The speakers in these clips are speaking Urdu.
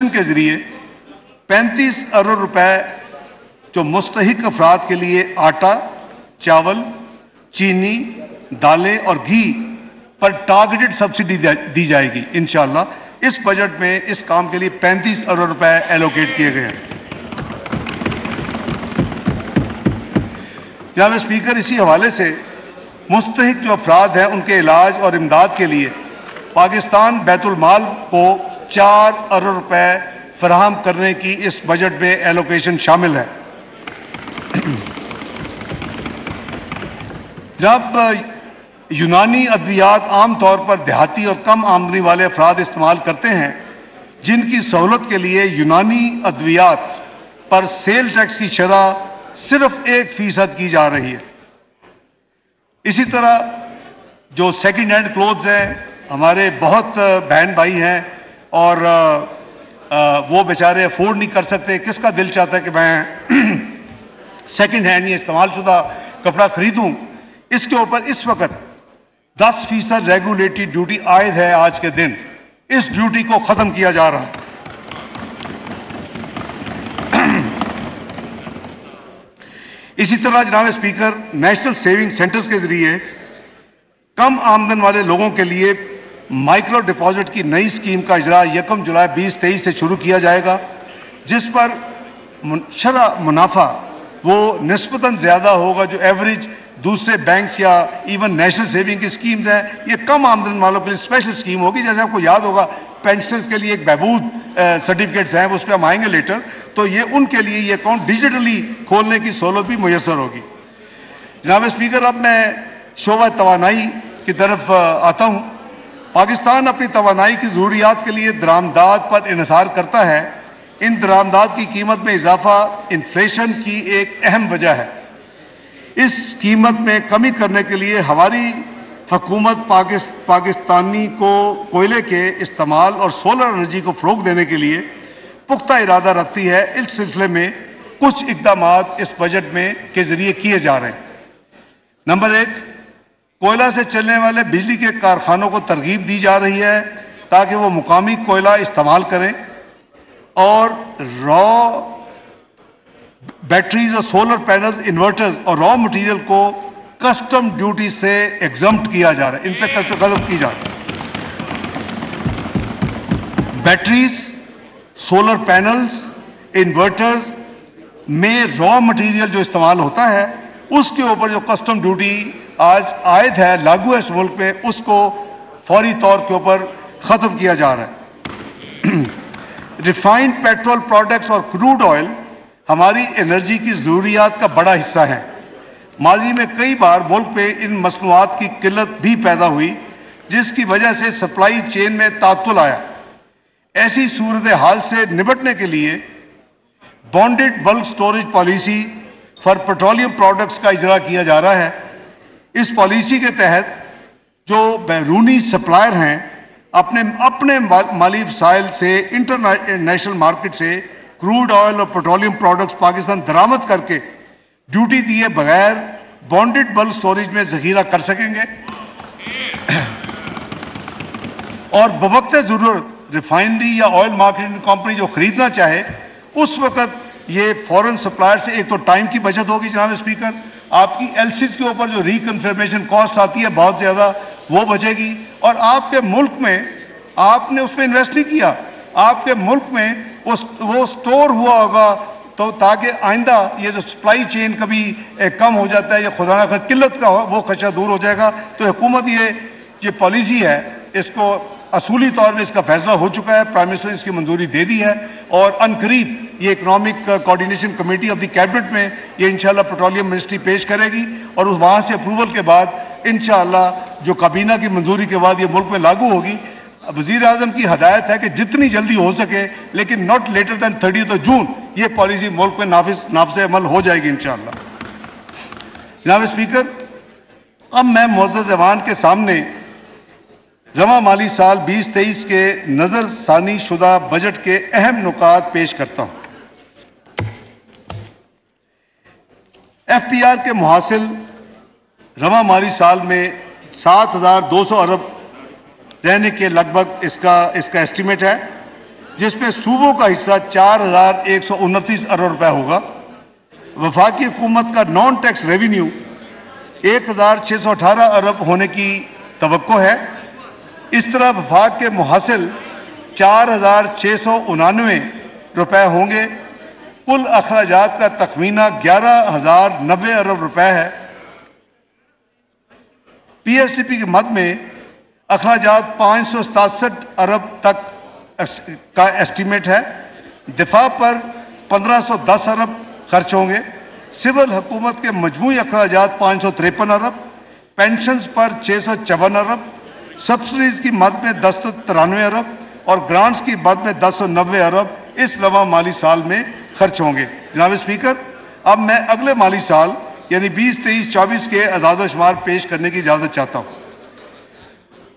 ایلوکیشن کے ذریعے 35 ارب روپے جو مستحق افراد کے لیے آٹا، چاول، چینی، دالیں اور گھی پر ٹارگیٹڈ سبسڈی دی جائے گی انشاءاللہ۔ اس بجٹ میں اس کام کے لیے 35 ارب روپے ایلوکیٹ کیے گئے ہیں۔ جناب اسپیکر، اسی حوالے سے مستحق جو افراد ہیں ان کے علاج اور امداد کے لیے پاکستان بیت المال کو 4 ارب روپے فراہم کرنے کی اس بجٹ میں ایلوکیشن شامل ہے۔ جب یونانی ادویات عام طور پر دیہاتی اور کم آمدنی والے افراد استعمال کرتے ہیں، جن کی سہولت کے لیے یونانی ادویات پر سیل ٹیکس کی شرح صرف 1% کی جا رہی ہے۔ اسی طرح جو سیکنڈ ہینڈ کلوتھز ہیں، ہمارے بہت بہن بھائی ہیں اور وہ بیچارے افورڈ نہیں کر سکتے، کس کا دل چاہتا ہے کہ میں سیکنڈ ہینڈ یا استعمال شدہ کپڑا خریدوں؟ اس کے اوپر اس وقت 10% ریگولیٹری ڈیوٹی عائد ہے آج کے دن۔ اس ڈیوٹی کو ختم کیا جا رہا ہے۔ اسی طرح جناب اسپیکر، نیشنل سیونگ سینٹرز کے ذریعے کم آمدن والے لوگوں کے لیے مائکرو ڈپازٹ کی نئی اسکیم کا اجرا 1 جولائی 2023 سے شروع کیا جائے گا، جس پر شرح منافع وہ نسبتاً زیادہ ہوگا جو ایوریج دوسرے بینک یا ایون نیشنل سیونگ کی سکیمز ہیں۔ یہ کم آمدن والوں کے لیے اسپیشل سکیم ہوگی۔ جیسے آپ کو یاد ہوگا پینشنرز کے لیے ایک بہبود سرٹیفکیٹس ہیں، اس پہ ہم آئیں گے لیٹر، تو یہ ان کے لیے یہ اکاؤنٹ ڈیجیٹلی کھولنے کی سہولت بھی میسر ہوگی۔ جناب اسپیکر، اب میں شعبہ توانائی کی طرف آتا ہوں۔ پاکستان اپنی توانائی کی ضروریات کے لیے درآمدات پر انحصار کرتا ہے۔ ان درآمدات کی قیمت میں اضافہ انفلیشن کی ایک اہم وجہ ہے۔ اس قیمت میں کمی کرنے کے لیے ہماری حکومت پاکستانی کو کوئلے کے استعمال اور سولر انرجی کو فروغ دینے کے لیے پختہ ارادہ رکھتی ہے۔ اس سلسلے میں کچھ اقدامات اس بجٹ میں کے ذریعے کیے جا رہے ہیں۔ نمبر 1، کوئلہ سے چلنے والے بجلی کے کارخانوں کو ترغیب دی جا رہی ہے تاکہ وہ مقامی کوئلہ استعمال کریں اور را بیٹریز اور سولر پینلز، انورٹرز اور را مٹیریل کو کسٹم ڈیوٹی سے ایگزمپٹ کیا جا رہا ہے، ان پہ کسٹم ختم کی جا رہی ہے۔ بیٹریز، سولر پینلز، انورٹرز میں را مٹیریل جو استعمال ہوتا ہے اس کے اوپر جو کسٹم ڈیوٹی آج عائد ہے، لاگو ہے اس ملک میں، اس کو فوری طور کے اوپر ختم کیا جا رہا ہے۔ ریفائنڈ پیٹرول پروڈکٹس اور کروڈ آئل ہماری انرجی کی ضروریات کا بڑا حصہ ہیں۔ ماضی میں کئی بار ملک میں ان مصنوعات کی قلت بھی پیدا ہوئی، جس کی وجہ سے سپلائی چین میں تعطل آیا۔ ایسی صورتحال سے نمٹنے کے لیے bonded bulk storage policy for petroleum products کا اجرا کیا جا رہا ہے۔ اس پالیسی کے تحت جو بیرونی سپلائر ہیں اپنے مالی وسائل سے انٹرنیشنل مارکیٹ سے کروڈ آئل اور پیٹرولیم پروڈکٹس پاکستان درآمد کر کے ڈیوٹی دیے بغیر بانڈڈ بلک سٹوریج میں ذخیرہ کر سکیں گے اور بوقت ضرورت ریفائنری یا آئل مارکیٹنگ کمپنی جو خریدنا چاہے اس وقت یہ فورن سپلائر سے ایک تو ٹائم کی بچت ہوگی جناب اسپیکر، آپ کی ایل سیز کے اوپر جو ریکنفرمیشن کاسٹ آتی ہے بہت زیادہ وہ بچے گی، اور آپ کے ملک میں آپ نے اس پہ انویسٹ نہیں کیا، آپ کے ملک میں وہ سٹور ہوا ہوگا تو تاکہ آئندہ یہ جو سپلائی چین کبھی کم ہو جاتا ہے یا خدا نہ خواہ قلت کا وہ خدشہ دور ہو جائے گا۔ تو حکومت یہ پالیسی ہے اس کو اصولی طور پہ اس کا فیصلہ ہو چکا ہے، پرائم منسٹر نے اس کی منظوری دے دی ہے اور عنقریب یہ economic coordination committee of the cabinet میں یہ انشاءاللہ پیٹرولیم منسٹری پیش کرے گی اور وہاں سے اپروول کے بعد انشاءاللہ جو کابینہ کی منظوری کے بعد یہ ملک میں لاگو ہوگی۔ وزیر اعظم کی ہدایت ہے کہ جتنی جلدی ہو سکے لیکن ناٹ لیٹر دین 30 جون یہ پالیسی ملک میں نافذ عمل ہو جائے گی انشاءاللہ۔ جناب اسپیکر، اب میں معزز ایوان کے سامنے رواں مالی سال 2023 کے نظر ثانی شدہ بجٹ کے اہم نکات پیش کرتا ہوں۔ ایف پی آر کے محاصل رواں مالی سال میں 7,200 ارب رہنے کے لگ بھگ اس کا ایسٹیمیٹ ہے۔ جس میں صوبوں کا حصہ 4,129 ارب روپے ہوگا. وفاقی حکومت کا نان ٹیکس ریونیو 1,618 ارب ہونے کی توقع ہے. اس طرح وفاق کے محاصل 4,699 روپے ہوں گے. کل اخراجات کا تخمینہ 11,090 ارب روپے ہے. پی ایس ڈی پی کے مد میں اخراجات 567 ارب تک کا ایسٹیمیٹ ہے. دفاع پر 1,510 ارب خرچ ہوں گے. سول حکومت کے مجموعی اخراجات 553 ارب، پینشنز پر 654 ارب، سبسڈیز کی مد میں 1093 ارب اور گرانٹس کی مد میں 1090 ارب اس رواں مالی سال میں خرچ ہوں گے. جناب اسپیکر، اب میں اگلے مالی سال یعنی 2023-24 کے اعداد و شمار پیش کرنے کی اجازت چاہتا ہوں.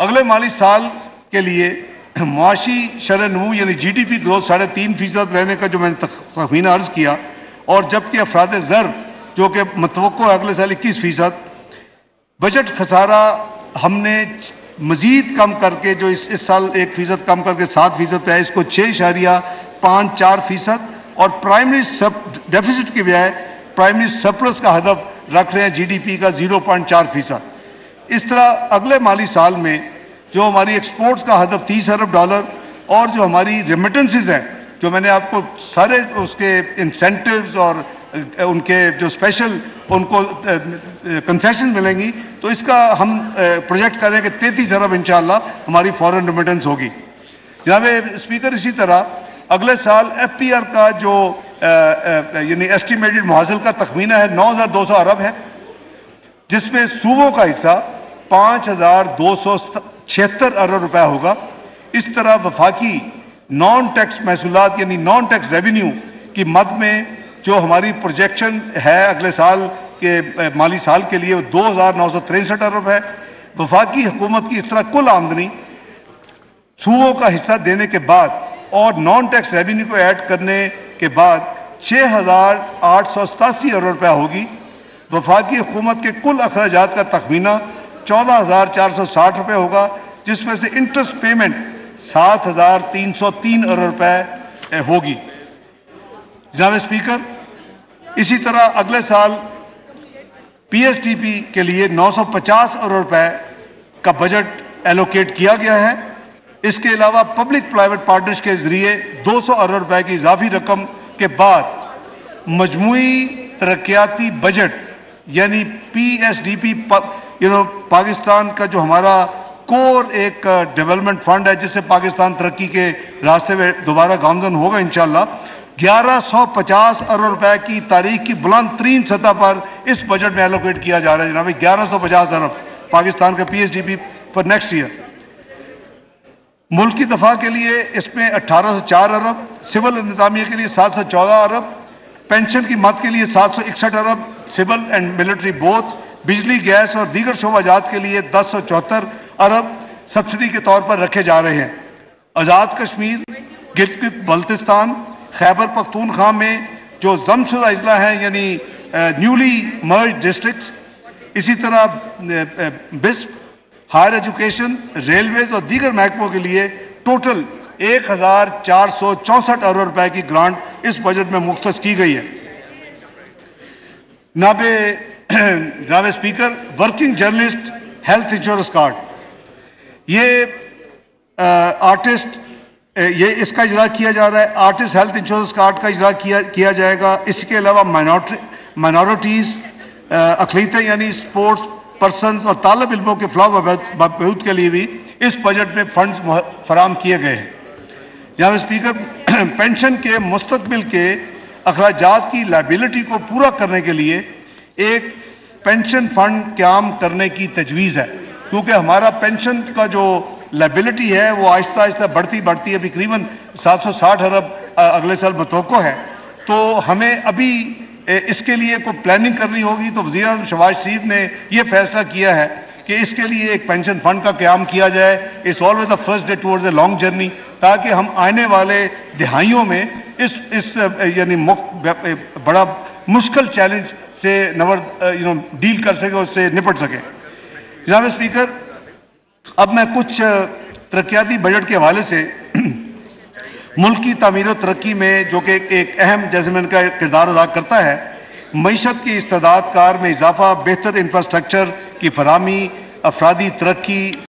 اگلے مالی سال کے لیے معاشی شرح نمو یعنی جی ڈی پی گروتھ 3.5% رہنے کا جو میں نے تخمینہ عرض کیا، اور جبکہ افراد زر جو کہ متوقع ہے اگلے سال 21%. بجٹ خسارہ ہم نے مزید کم کر کے جو اس سال 1% کم کر کے 7% پہ ہے، اس کو 6.54% اور پرائمری ڈیفیسٹ کی بجائے پرائمری سرپلس کا ہدف رکھ رہے ہیں جی ڈی پی کا 0.4%. اس طرح اگلے مالی سال میں جو ہماری ایکسپورٹس کا ہدف $30 ارب اور جو ہماری ریمیٹنسز ہیں، جو میں نے آپ کو سارے اس کے انسینٹیوز اور ان کے جو اسپیشل ان کو کنسیشن ملیں گی، تو اس کا ہم پروجیکٹ کریں کہ 33 ارب انشاءاللہ ہماری فورن ریمیٹنس ہوگی. جناب اسپیکر، اسی طرح اگلے سال ایف پی آر کا جو یعنی ایسٹیمیٹڈ محاصل کا تخمینہ ہے 9,200 ارب ہے، جس میں صوبوں کا حصہ 5,276 ارب روپے ہوگا. اس طرح وفاقی نان ٹیکس محصولات یعنی نان ٹیکس ریونیو کی مد میں جو ہماری پروجیکشن ہے اگلے سال کے مالی سال کے لیے 2,963 ارب ہے. وفاقی حکومت کی اس طرح کل آمدنی صوبوں کا حصہ دینے کے بعد اور نان ٹیکس ریونیو کو ایڈ کرنے کے بعد 6,887 ارب روپے ہوگی. وفاقی حکومت کے کل اخراجات کا تخمینہ 14,460 روپے ہوگا، جس میں سے انٹرسٹ پیمنٹ 7,303 ارب روپے ہوگی. جناب اسپیکر، اسی طرح اگلے سال پی ایس ٹی پی کے لیے 950 ارب روپے کا بجٹ ایلوکیٹ کیا گیا ہے. اس کے علاوہ پبلک پرائیویٹ پارٹنرشپ کے ذریعے 200 ارب روپے کی اضافی رقم کے بعد مجموعی ترقیاتی بجٹ یعنی P S D P Pakistan کا جو ہمارا کور ایک ڈیولپمنٹ فنڈ ہے جس سے پاکستان ترقی کے راستے میں دوبارہ گامزن ہوگا انشاءاللہ، 1,150 ارب روپے کی تاریخ کی بلند ترین سطح پر اس بجٹ میں ایلوکیٹ کیا جا رہا ہے. جناب 1,150 ارب پاکستان کا پی ایس ڈی پی پر نیکسٹ ایئر. ملکی دفاع کے لیے اس میں 1,804 ارب، سول انتظامیہ کے لیے 714 ارب، پینشن کی مد کے لیے 761 ارب سول اینڈ ملٹری بوتھ، بجلی گیس اور دیگر شعبہ جات کے لیے 1074 ارب سبسڈی کے طور پر رکھے جا رہے ہیں. آزاد کشمیر، گلگت بلتستان، خیبر پختونخوا میں جو ضم شدہ اضلاع ہیں یعنی نیولی مرج ڈسٹرکٹس، اسی طرح بسپ، ہائر ایجوکیشن، ریلویز اور دیگر محکموں کے لیے ٹوٹل 1,464 ارب روپے کی گرانٹ اس بجٹ میں مختص کی گئی ہے. جناب speaker, working journalist health insurance card, یہ اس کا اجرا کیا جا رہا ہے. آرٹسٹ ہیلتھ انشورنس کارڈ کا اجرا کیا جائے گا. اس کے علاوہ مائنورٹیز، اقلیتیں یعنی سپورٹس پرسنز اور طالب علموں کے فلاح و بہبود کے لیے بھی اس بجٹ میں فنڈز فراہم کیے گئے ہیں. جناب اسپیکر، پینشن کے مستقبل کے اخراجات کی لائبلٹی کو پورا کرنے کے لیے ایک پینشن فنڈ قیام کرنے کی تجویز ہے، کیونکہ ہمارا پینشن کا جو لائبلٹی ہے وہ آہستہ آہستہ بڑھتی ابھی تقریباً 760 ارب اگلے سال متوقع ہے. تو ہمیں ابھی اس کے لیے کوئی پلاننگ کرنی ہوگی. تو وزیر اعظم شہباز شریف نے یہ فیصلہ کیا ہے کہ اس کے لیے ایک پینشن فنڈ کا قیام کیا جائے. It's always the first day towards a long journey, تاکہ ہم آنے والے دہائیوں میں اس یعنی بڑا مشکل چیلنج سے ڈیل کر سکیں، اس سے نپٹ سکیں. جناب اسپیکر، اب میں کچھ ترقیاتی بجٹ کے حوالے سے ملک کی تعمیر و ترقی میں جو کہ ایک اہم جیسے میں نے کا کردار ادا کرتا ہے، معیشت کی استعداد کار میں اضافہ، بہتر انفراسٹرکچر کی فراہمی، افرادی ترقی،